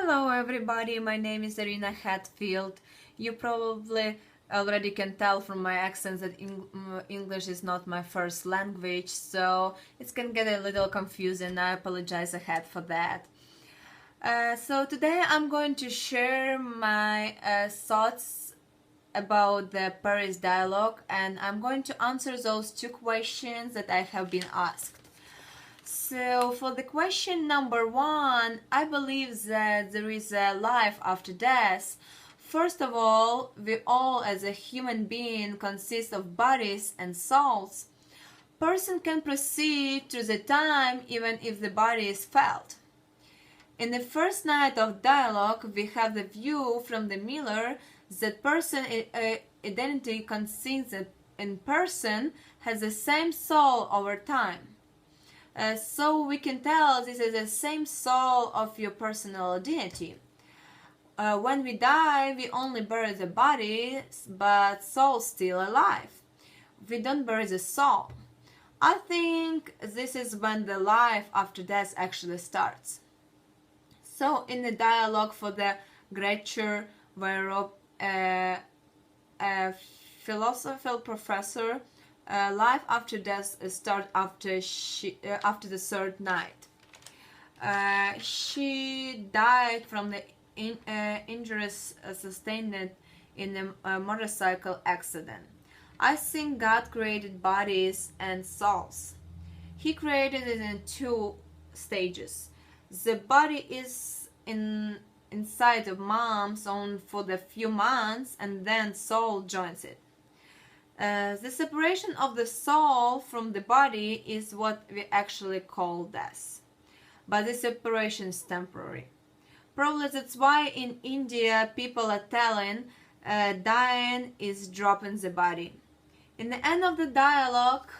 Hello everybody, my name is Irina Hatfield. You probably already can tell from my accent that English is not my first language, so it can get a little confusing. I apologize ahead for that. So today I'm going to share my thoughts about the Paris dialogue, and I'm going to answer those two questions that I have been asked. So for the question number one, I believe that there is a life after death. First of all, we all as a human being consist of bodies and souls. Person can proceed through the time even if the body is felt. In the first night of dialogue, we have the view from the mirror that person identity consistent in person has the same soul over time. So we can tell this is the same soul of your personal identity. When we die, we only bury the body, but soul still alive. We don't bury the soul. I think this is when the life after death actually starts. So in the dialogue for the Gretcher, where a philosophy professor, life after death starts after the third night. She died from the injuries sustained in a motorcycle accident. I think God created bodies and souls. He created it in two stages. The body is inside of mom's own for the few months, and then soul joins it. The separation of the soul from the body is what we actually call death. But the separation is temporary. Probably that's why in India people are telling dying is dropping the body. In the end of the dialogue,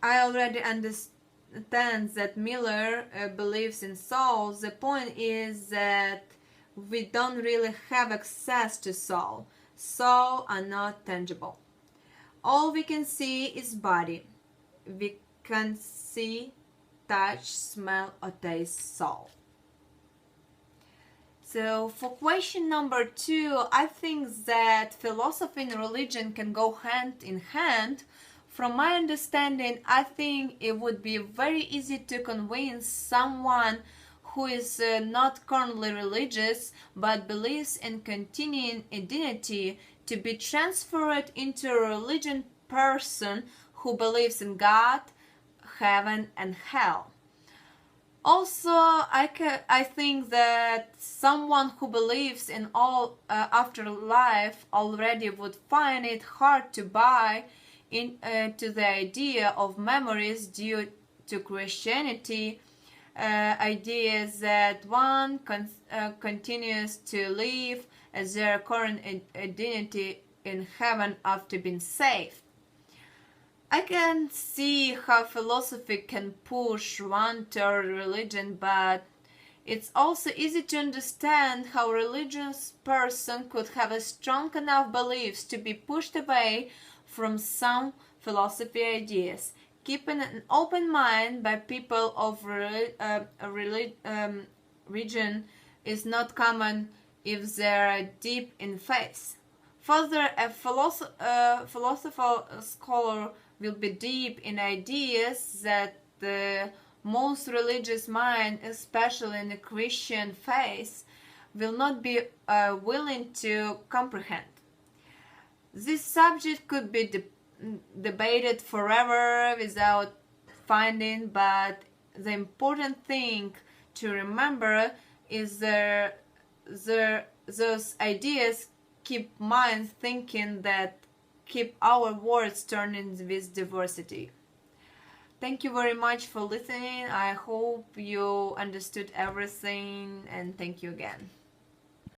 I already understand that Miller believes in souls. The point is that we don't really have access to soul. Soul are not tangible. All we can see is body. We can see, touch, smell, or taste soul. So for question number two, I think that philosophy and religion can go hand in hand. From my understanding, I think it would be very easy to convince someone who is not currently religious but believes in continuing identity to be transferred into a religion person who believes in God, heaven and hell. Also, I think that someone who believes in all afterlife already would find it hard to buy into the idea of memories due to Christianity. Ideas that one continues to live as their current identity in heaven after being saved. I can see how philosophy can push one toward religion, but it's also easy to understand how a religious person could have a strong enough beliefs to be pushed away from some philosophy ideas. Keeping an open mind by people of religion is not common if they are deep in faith. Further, a philosophical scholar will be deep in ideas that the most religious mind, especially in the Christian faith, will not be willing to comprehend. This subject could be debated forever without finding, but the important thing to remember is that those ideas keep mind thinking, that keep our words turning with diversity. Thank you very much for listening. I hope you understood everything, and thank you again.